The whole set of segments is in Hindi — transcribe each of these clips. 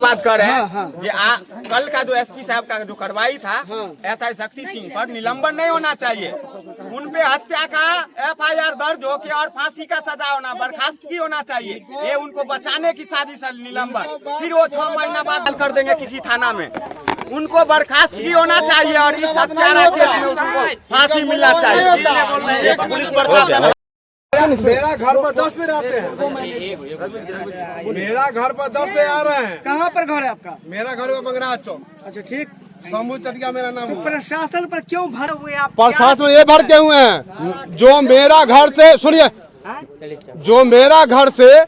बात कर रहे हैं कि कल का जो एसपी साहब का जो कार्रवाई था एसआई शक्ति सिंह पर निलंबन नहीं होना चाहिए। उनपे हत्या का एफआईआर दर्ज हो के और फांसी का सजा होना, बर्खास्तगी होना चाहिए। ये उनको बचाने की साजिश है निलंबन। फिर वो 6 महीना बाद कर देंगे किसी थाना में। उनको बर्खास्तगी होना चाहिए और इस हत्यारा केस में उनको फांसी मिलना चाहिए। पुलिस प्रशासन मेरा घर पर 10 बजे आते हैं। मेरा घर पर 10 बजे आ रहे हैं। कहाँ पर घर है आपका? मेरा घर है मंगराज चौक। अच्छा ठीक। शंभू चटिया मेरा नाम है। प्रशासन पर क्यों भरे हुए आप? प्रशासन ये भर के हुए हैं जो मेरा घर से, सुनिए, जो मेरा घर से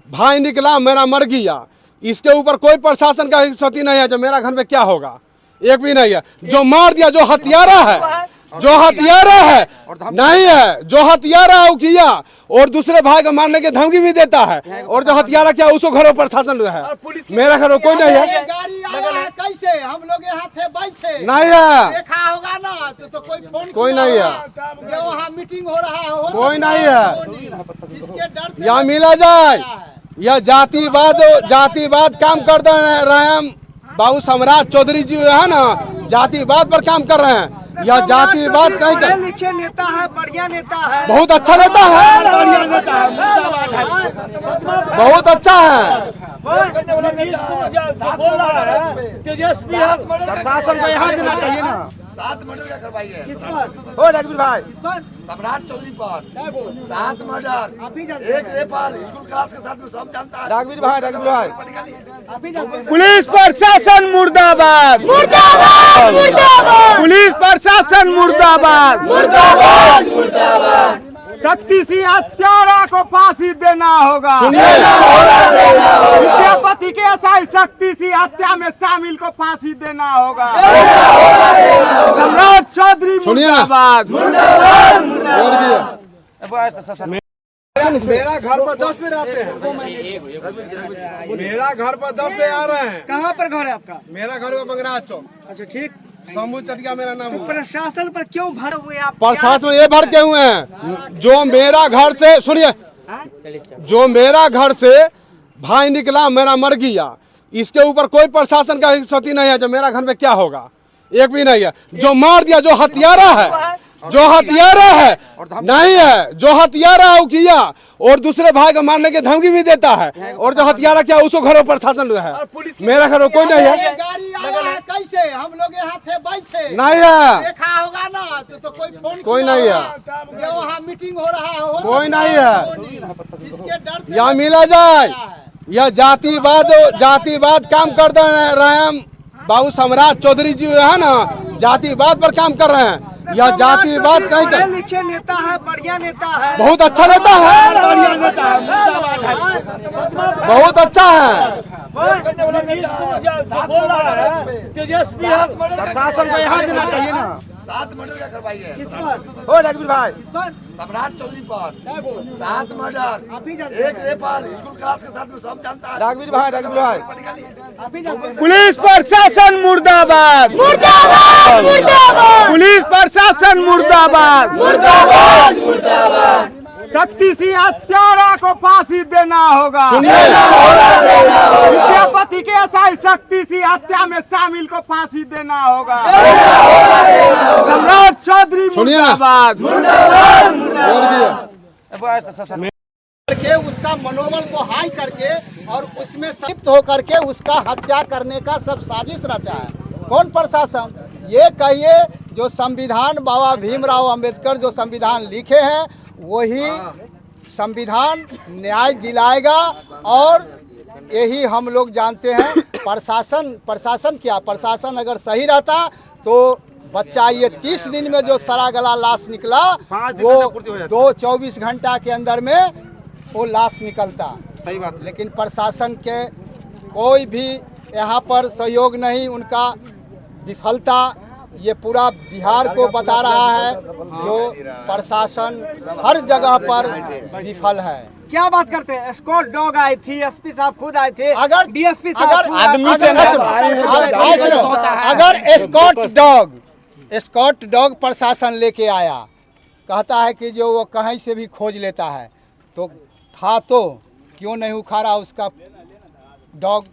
भाई निकला मेरा मर गया, इसके ऊपर कोई प्रशासन का क्षति नहीं है। जो मेरा घर में क्या होगा एक भी नहीं है। जो मार दिया, जो हत्यारा है, जो हत्यारा है नहीं है, जो हत्यारा है किया और दूसरे भाई को मारने की धमकी भी देता है, और जो हत्यारा किया उसको घरों प्रशासन है। मेरा घर कोई नहीं है। गाड़ी आया है कैसे? हम लोग यहाँ थे बैठे, नहीं है, देखा होगा ना तो कोई फोन कोई नहीं है, वहाँ मीटिंग हो रहा है, कोई नहीं है। इसके डर से यहाँ मिला जाए यह जातिवाद काम कर रहे हैं। बाबू सम्राट चौधरी जी है ना, जातिवाद पर काम कर रहे हैं। यह जातिवाद नहीं कर, लिखे नेता है, बढ़िया नेता है, बहुत अच्छा नेता है, बढ़िया नेता है, बहुत अच्छा है। तेजस्वी प्रशासन को यहाँ देना चाहिए ना। 7 मर्डर का करवाई है हो रघुवीर भाई, सम्राट चौधरी पर 7 मर्डर, 1 रेपर, स्कूल क्लास के साथ में सब जानता है। रघुवीर भाई, पुलिस प्रशासन मुर्दाबाद, मुर्दाबाद मुर्दाबाद, पुलिस प्रशासन मुर्दाबाद, मुर्दाबाद मुर्दाबाद। शक्ति सिंह हत्यारा को फांसी देना होगा। सुनिए, विद्यापति के एसआई शक्ति सिंह हत्या में शामिल को फांसी देना होगा। सम्राट चौधरी सुनिए ना। मुर्दाबाद। मेरा घर पर 10 बजे आते हैं। मेरा घर पर 10 बजे आ रहे हैं। कहाँ पर घर है आपका? मेरा घर है मंगराज चौक। अच्छा ठीक। शंभू चटिया मेरा नाम है। प्रशासन पर क्यों भरे हुए आप? प्रशासन ये भर के हुए हैं जो मेरा घर से, सुनिए, जो मेरा घर से भाई निकला मेरा मर गया, इसके ऊपर कोई प्रशासन का क्षति नहीं है। जो मेरा घर में क्या होगा एक भी नहीं है। जो मार दिया, जो हत्यारा है, जो हत्यारा है नहीं है, जो हत्यारा है किया और दूसरे भाई को मारने की धमकी भी देता है, और जो हत्यारा किया उसको घरों प्रशासन है। मेरा घर कोई नहीं है। गाड़ी आया है कैसे? हम लोग यहाँ थे बैठे, नहीं है, देखा होगा ना तो कोई फोन कोई नहीं है, वहाँ मीटिंग हो रहा है, कोई नहीं है। इसके डर से यहाँ मिला जाए यह जातिवाद काम कर रहे हैं। बाबू सम्राट चौधरी जी है ना, जातिवाद पर काम कर रहे हैं। यह जातिवाद नहीं कर, लिखे नेता है, बढ़िया नेता है, बहुत अच्छा नेता है, बढ़िया नेता है, बहुत अच्छा है। तेजस्वी प्रशासन को यहाँ देना चाहिए ना। 7 मर्डर का करवाई है हो रघुवीर भाई, सम्राट चौधरी पर 7 मर्डर, 1 रेपर, स्कूल क्लास के साथ में सब जानता है। रघुवीर भाई, पुलिस प्रशासन मुर्दाबाद, मुर्दाबाद मुर्दाबाद, पुलिस प्रशासन मुर्दाबाद, मुर्दाबाद मुर्दाबाद। शक्ति सिंह हत्यारा को फांसी देना होगा। सुनिए, विद्यापति के एसआई शक्ति सिंह हत्या में शामिल को फांसी देना होगा। सम्राट चौधरी सुनिए ना। मुर्दाबाद। करके उसका मनोबल को हाई करके और उसमें संलिप्त होकर के उसका हत्या करने का सब साजिश रचा है। कौन प्रशासन? ये कहिए जो संविधान बाबा भीमराव अंबेडकर जो संविधान लिखे हैं वही संविधान न्याय दिलाएगा, और यही हम लोग जानते हैं। प्रशासन क्या, प्रशासन अगर सही रहता तो बच्चा ये 30 दिन में जो सड़ा गला लाश निकला वो 24 घंटा के अंदर में वो लाश निकलता। सही बात। लेकिन प्रशासन के कोई भी यहाँ पर सहयोग नहीं, उनका विफलता ये पूरा बिहार को बता रहा है। जो प्रशासन हर जगह पर विफल है। क्या बात करते हैं? स्कॉट डॉग आई थी, एसपी साहब खुद आए थे, अगर डीएसपी अगर साहब स्कॉट डॉग प्रशासन लेके आया, कहता है कि जो वो कहीं से भी खोज लेता है, तो था तो क्यों नहीं उखाड़ा उसका डॉग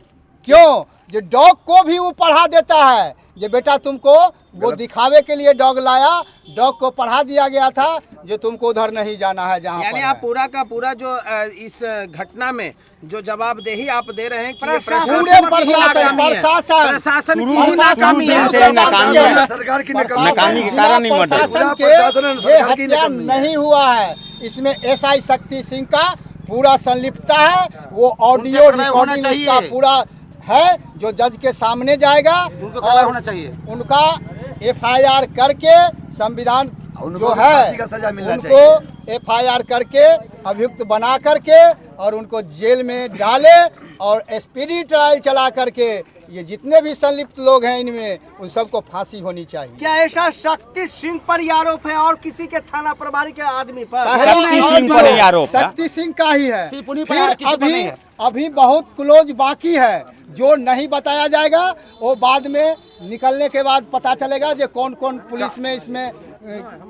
क्यों? जो डॉग को भी वो पढ़ा देता है, ये बेटा तुमको वो दिखावे के लिए डॉग लाया, डॉग को पढ़ा दिया गया था जो तुमको उधर नहीं जाना है जहाँ यानी पर आप है। पूरा का पूरा जो इस घटना में जो जवाबदेही आप दे रहे हैं कि ये पूरे प्रशासन प्रशासन प्रशासन की ही शुरू नाकामी है। से नाकामी है। सरकार की नाकामी के कारण ही मर्डर हुआ। प्रशासन के प्रशासन और ये सरकार की हत्या नाकामी है। नहीं हुआ है, इसमें एसआई शक्ति सिंह का पूरा संलिप्तता है। वो ऑडियो उनका खड़ा होना रिकॉर्डिंग उसका चाहिए। पूरा है जो जज के सामने जाएगा उनको खड़ा और होना चाहिए। उनका एफआईआर करके संविधान उनको जो फांसी है का सजा मिलना उनको एफआईआर करके अभियुक्त बना करके और उनको जेल में डाले और स्पीडी ट्रायल चला करके ये जितने भी संलिप्त लोग हैं इनमें उन सबको फांसी होनी चाहिए। क्या ऐसा शक्ति सिंह पर ही आरोप है और किसी के थाना प्रभारी के आदमी पर? शक्ति सिंह पर ही आरोप है। शक्ति सिंह का ही है। सिर्फ उन्हीं पर फिर किसी पर नहीं है। अभी बहुत क्लोज बाकी है जो नहीं बताया जाएगा, वो बाद में निकलने के बाद पता चलेगा जो कौन कौन पुलिस में इसमें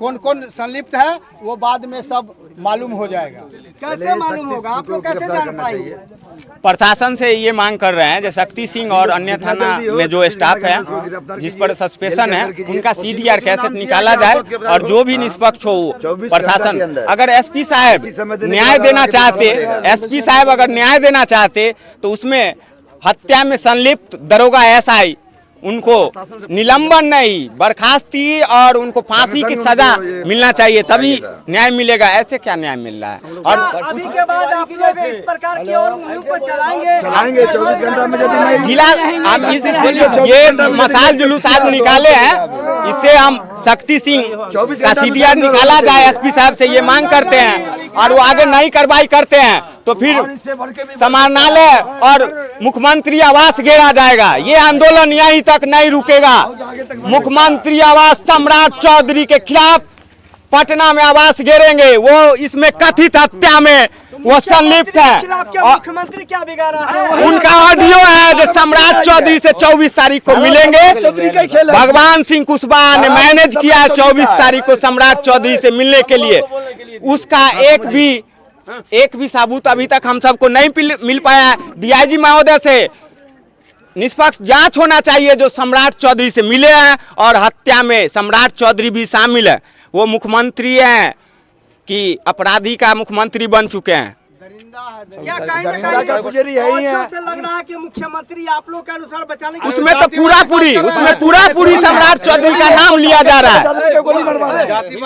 कौन कौन संलिप्त है, वो बाद में सब मालूम हो जाएगा। कैसे मालूम होगा? आप लोग कैसे जान पाएंगे? प्रशासन से ये मांग कर रहे हैं जो शक्ति सिंह और अन्य थाना में जो स्टाफ है जिस पर सस्पेंशन है उनका सीडीआर कैसेट निकाला जाए और जो भी निष्पक्ष हो प्रशासन, अगर एसपी साहब न्याय देना चाहते, एसपी साहब अगर न्याय देना चाहते तो उसमें हत्या में संलिप्त दरोगा एसआई उनको निलंबन नहीं बर्खास्ती और उनको फांसी की सजा मिलना चाहिए, तभी न्याय मिलेगा। ऐसे क्या न्याय मिल रहा है? और अभी के बाद आप लोग इस प्रकार की और मुहिम को चलाएंगे 24 घंटा में यदि नहीं जिला हम ये मसाल जुलूस आज निकाले हैं, इससे हम शक्ति सिंह का सीडीआर निकाला जाए, एसपी साहब से ये मांग करते हैं और वो आगे नहीं कार्रवाई करते हैं तो फिर समाहरणालय और मुख्यमंत्री आवास घेरा जाएगा। ये आंदोलन यहीं तक नहीं रुकेगा। मुख्यमंत्री आवास सम्राट चौधरी के खिलाफ पटना में आवास घेरेंगे। वो इसमें कथित हत्या में वो संलिप्त है। मुख्यमंत्री क्या बिगाड़ा है? उनका ऑडियो है जो सम्राट चौधरी से 24 तारीख को मिलेंगे। भगवान सिंह कुशवाहा ने मैनेज किया है 24 तारीख को सम्राट चौधरी से मिलने के लिए। उसका एक भी सबूत अभी तक हम सबको नहीं मिल पाया। डीआईजी महोदय से निष्पक्ष जांच होना चाहिए जो सम्राट चौधरी से मिले हैं और हत्या में सम्राट चौधरी भी शामिल है। वो मुख्यमंत्री हैं कि अपराधी का मुख्यमंत्री बन चुके हैं। क्या दरिंदा का पुजारी है ही है। से लग रहा है कि मुख्यमंत्री आप लोग के अनुसार बचाने के उसमें तो पूरा पूरी सम्राट चौधरी का नाम लिया जा रहा है। गोली मरवा रहे हैं। जाति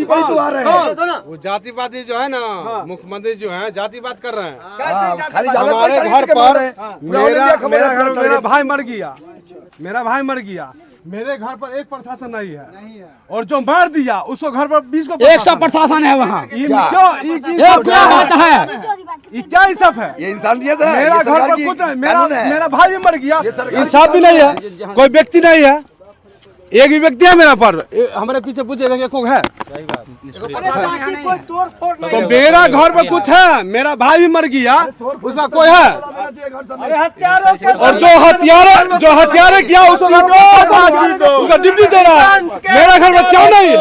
पर ही तो आ रहे हैं। वो जातिवादी जो है ना मुख्यमंत्री जो है जातिवाद कर रहे हैं। हाँ, खाली जाति हमारे पर घर करके बोल पर रहे हैं। पूरा इंडिया खबर मेरा है, घर खबर मेरा है। भाई मर गया, मेरा भाई मर गया। मेरे घर पर एक प्रशासन नहीं है और जो मार दिया उसको घर पर 20 को 100 प्रशासन है वहाँ। क्या बात है? ये क्या इंसाफ है? ये इंसानियत है। मेरा ये घर सरकार पर की कुछ नहीं, कानून है। मेरा भाई भी मर गया, सरकार इंसाफ भी नहीं है। कोई व्यक्ति नहीं है, एक भी व्यक्ति है मेरा पर। हमारे पीछे पूछेगा कि कोई है कोई तोड़ फोड़ नहीं तो मेरा घर पर कुछ है, मेरा भाई भी मर गया, उसका कोई है? और जो हत्यारे किया उसको उसका ड्यूटी दे रहा है। मेरा घर में क्यों नहीं है?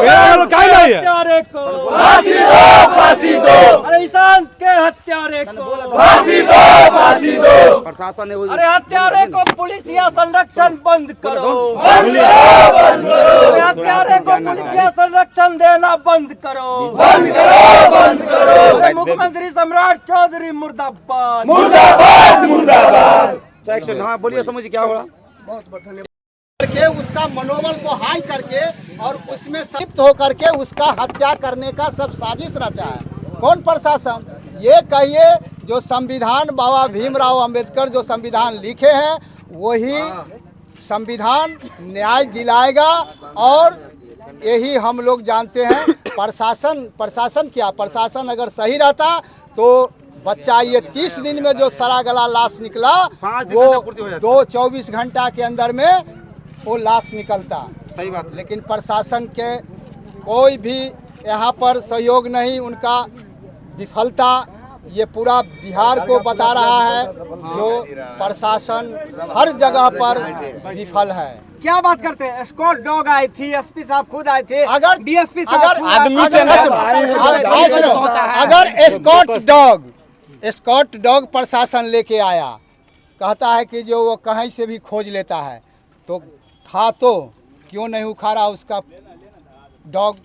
मेरा घर में क्यों नहीं है? अरे ईशान के हत्यारे को प्रशासन ने अरे हत्यारे को पुलिस या संरक्षण बंद करो। अरे हत्यारे को पुलिस या संरक्षण देना बंद करो। अरे मुख्यमंत्री सम्राट चौधरी मुर्दाबाद। हाँ बोलिए समझिए क्या हो रहा। करके उसका मनोबल को हाई करके और उसमें संलिप्त होकर के उसका हत्या करने का सब साजिश रचा है। कौन प्रशासन? ये कहिए जो संविधान बाबा भीमराव अंबेडकर जो संविधान लिखे हैं वही संविधान न्याय दिलाएगा। और यही हम लोग जानते हैं। प्रशासन क्या, प्रशासन अगर सही रहता तो बच्चा ये 30 दिन में जो सड़ा गला लाश निकला वो 24 घंटा के अंदर में वो लाश निकलता। सही बात। लेकिन प्रशासन के कोई भी यहाँ पर सहयोग नहीं, उनका विफलता ये पूरा बिहार को बता रहा है जो प्रशासन हर जगह पर विफल है। क्या बात करते हैं? स्कॉट डॉग आई थी, एसपी साहब खुद आए थे, अगर डीएसपी अगर साहब आदमी से अगर स्कॉट स्कॉट डॉग प्रशासन लेके आया, कहता है कि जो वो कहीं से भी खोज लेता है, तो था तो क्यों नहीं उखाड़ा उसका डॉग?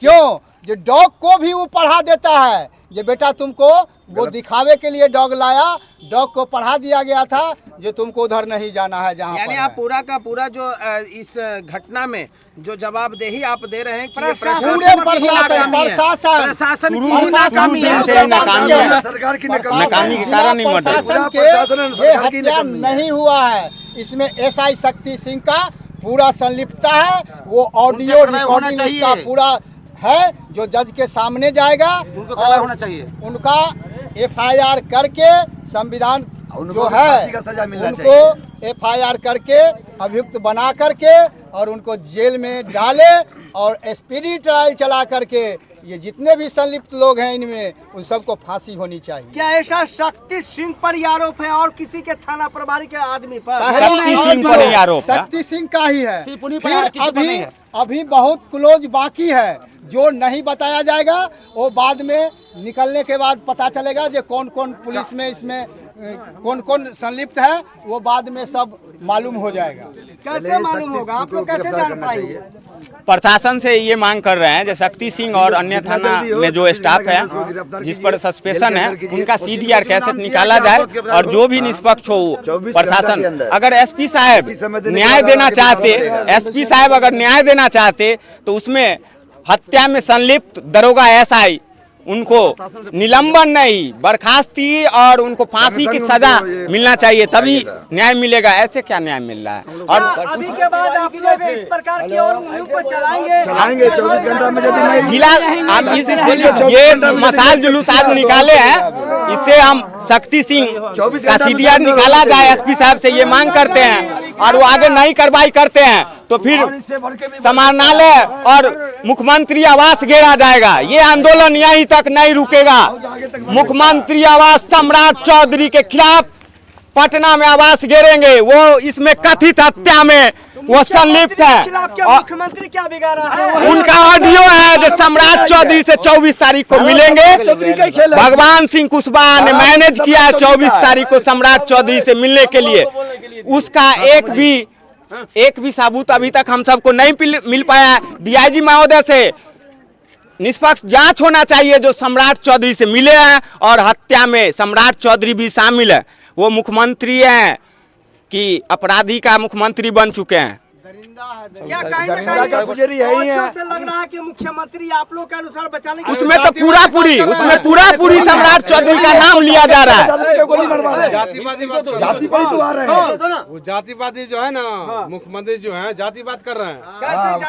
क्यों? जो डॉग को भी वो पढ़ा देता है, ये बेटा तुमको वो दिखावे के लिए डॉग लाया, डॉग को पढ़ा दिया गया था जो तुमको उधर नहीं जाना है जहाँ यानी पर आप है। पूरा का पूरा जो इस घटना में जो जवाबदेही आप दे रहे हैं कि ये पूरे की नाकामी है। प्रशासन प्रशासन शुरू की नाकामी है। से नाकामी है। सरकार की नाकामी के कारण नहीं मर रहे। प्रशासन के प्रशासन और ये सरकार की हत्या नाकामी है। नहीं हुआ है, इसमें एसआई शक्ति सिंह का पूरा संलिप्तता है। वो ऑडियो उनका खड़ा होना रिकॉर्डिंग चाहिए। उसका पूरा है जो जज के सामने जाएगा उनको खड़ा और होना चाहिए। उनका एफआईआर करके संविधान उनको जो भी है फांसी का सजा मिलना उनको एफआईआर करके अभियुक्त बना करके और उनको जेल में डाले और स्पीडी ट्रायल चला करके ये जितने भी संलिप्त लोग हैं इनमें उन सबको फांसी होनी चाहिए। क्या ऐसा शक्ति सिंह पर ही आरोप है और किसी के थाना प्रभारी के आदमी पर? शक्ति सिंह पर ही आरोप है। शक्ति सिंह का ही है। सिर्फ उन्हीं पर फिर है, किसी पर नहीं है। अभी बहुत क्लोज बाकी है जो नहीं बताया जाएगा, वो बाद में निकलने के बाद पता चलेगा जो कौन कौन पुलिस में इसमें कौन कौन संलिप्त है, वो बाद में सब मालूम हो जाएगा। कैसे मालूम होगा? आप लोग कैसे जान पाएंगे? प्रशासन से ये मांग कर रहे हैं जो शक्ति सिंह और अन्य थाना में जो स्टाफ है जिस पर सस्पेंशन है उनका सीडीआर कैसेट निकाला जाए और जो भी निष्पक्ष हो प्रशासन, अगर एसपी साहब न्याय देना चाहते, एसपी साहब अगर न्याय देना चाहते तो उसमें हत्या में संलिप्त दरोगा एसआई उनको निलंबन नहीं बर्खास्ती और उनको फांसी की सजा मिलना चाहिए, तभी न्याय मिलेगा। ऐसे क्या न्याय मिल रहा है? और अभी के बाद आप लोग इस प्रकार की और मुहिम को चलाएंगे 24 घंटा में यदि नहीं जिला आप ये मसाल जुलूस आज निकाले हैं, इससे हम शक्ति सिंह का सीडीआर निकाला जाए, एसपी साहब से ये मांग करते हैं और वो आगे नहीं कार्रवाई करते हैं तो फिर समाहरणालय और मुख्यमंत्री आवास घेरा जाएगा। ये आंदोलन यहीं तक नहीं रुकेगा। मुख्यमंत्री आवास सम्राट चौधरी के खिलाफ पटना में आवास घेरेंगे। वो इसमें कथित हत्या में वो संलिप्त है और मुख्यमंत्री क्या बिगाड़ा है? उनका ऑडियो है जो सम्राट चौधरी से 24 तारीख को मिलेंगे। भगवान सिंह कुशवाहा ने मैनेज किया है 24 तारीख को सम्राट चौधरी से मिलने के लिए। उसका एक भी सबूत अभी तक हम सबको नहीं मिल पाया। डीआईजी महोदय से निष्पक्ष जांच होना चाहिए जो सम्राट चौधरी से मिले हैं और हत्या में सम्राट चौधरी भी शामिल है। वो मुख्यमंत्री हैं कि अपराधी का मुख्यमंत्री बन चुके हैं। क्या कहीं ना दरिंदा का पुजारी है ही है। कहीं से लग रहा है कि मुख्यमंत्री आप लोग के अनुसार बचाने की उसमें तो पूरा पूरी सम्राट चौधरी का नाम लिया जा रहा है। गोली मरवा रहे हैं। जाति पर ही तो आ रहे हैं। वो जातिवादी जो है ना, मुख्यमंत्री जो है जातिवाद कर रहे हैं।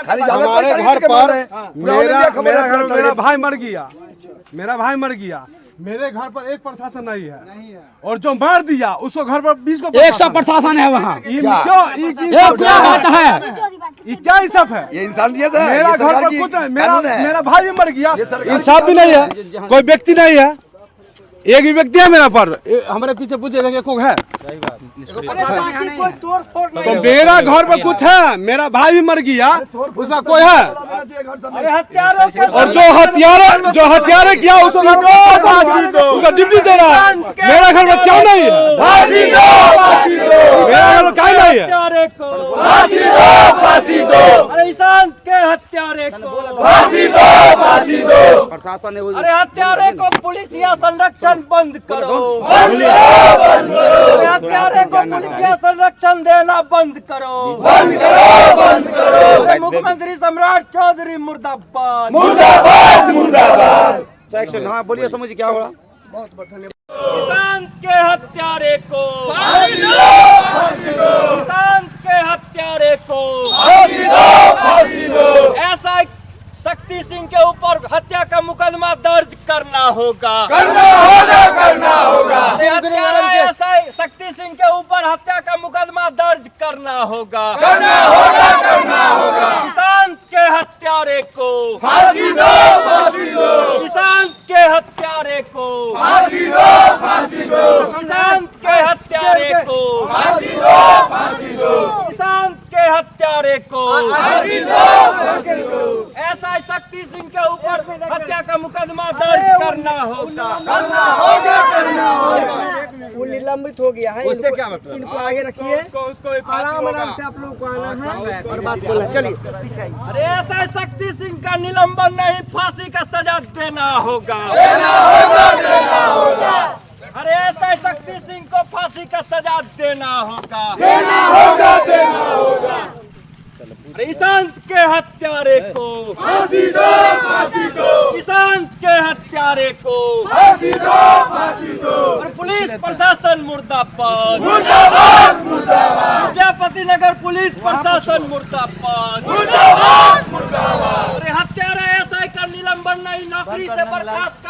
खाली जाति हमारे पर घर खरीद के मार रहे पर हैं। पूरा ऑल इंडिया खबर है, खबर मेरा है। भाई मर गया, मेरा भाई मर गया, मेरे घर पर एक प्रशासन नहीं है और जो मार दिया उसको घर पर 20 को 100 प्रशासन है वहाँ। क्यों ये क्या बात है? ये क्या इंसाफ है? ये इंसानियत है। मेरा ये घर सरकार पर की कुछ नहीं, कानून है। मेरा भाई भी मर गया, सरकार इंसाफ भी नहीं है, कोई व्यक्ति नहीं है, एक भी व्यक्ति है मेरा पर। हमारे पीछे पूछे कोई है कोई तोड़ फोड़ नहीं तो मेरा घर पर कुछ है, मेरा भाई भी मर गया, उसका कोई है? हत्यारों के और जो हत्यारे किया उसको उसका ड्यूटी दे रहा है। मेरा घर में क्यों नहीं है? मेरा घर में क्यों नहीं है? हत्यारे को फांसी दो, फांसी दो। अरे ईशांत के हत्यारे को फांसी दो, फांसी दो। प्रशासन अरे हत्यारे को पुलिस या संरक्षण बंद करो, अरे हत्यारे को पुलिस या संरक्षण देना बंद करो, बंद करो, बंद करो। अरे मुख्यमंत्री सम्राट चौधरी मुर्दाबाद, मुर्दाबाद, मुर्दाबाद। हाँ बोलिए, समझिए क्या हो रहा? ईशांत के हत्यारे को फांसी दो, फांसी दो। ईशांत के हत्यारे को फांसी दो, फांसी दो। ऐसा शक्ति सिंह के ऊपर हत्या का मुकदमा दर्ज करना होगा, करना होगा, करना होगा। ऐसा शक्ति सिंह के ऊपर हत्या का मुकदमा दर्ज करना होगा, करना होगा, करना होगा। ईशांत के हत्यारे को फांसी दो, फांसी दो। ईशांत के हत्यारे को फांसी दो, फांसी दो। ईशांत के हत्यारे को फांसी दो, फांसी दो। ईशांत के हत्यारे को फांसी दो, फांसी दो। ऐसा शक्ति सिंह के ऊपर हत्या का मुकदमा दर्ज करना होगा, करना होगा, करना होगा। निलंबित हो गया है। उससे क्या मतलब? इनको आगे रखिए, उसको भी फांसी आराम होगा। आराम से आप लोग को आना है और बात करना। चलिए पीछे आइए। अरे ऐसा शक्ति सिंह का निलंबन नहीं, फांसी का सजा देना होगा। अरे ऐसा शक्ति सिंह को फांसी का सजा देना होगा। ईशांत के हत्यारे को फांसी दो, फांसी दो। ईशांत के हत्यारे को फांसी दो, फांसी दो। और पुलिस प्रशासन मुर्दाबाद, मुर्दाबाद, मुर्दाबाद। विद्यापति नगर पुलिस प्रशासन मुर्दाबाद, मुर्दाबाद, मुर्दाबाद। अरे हत्यारा एसआई का निलंबन नहीं, नौकरी से बर्खास्त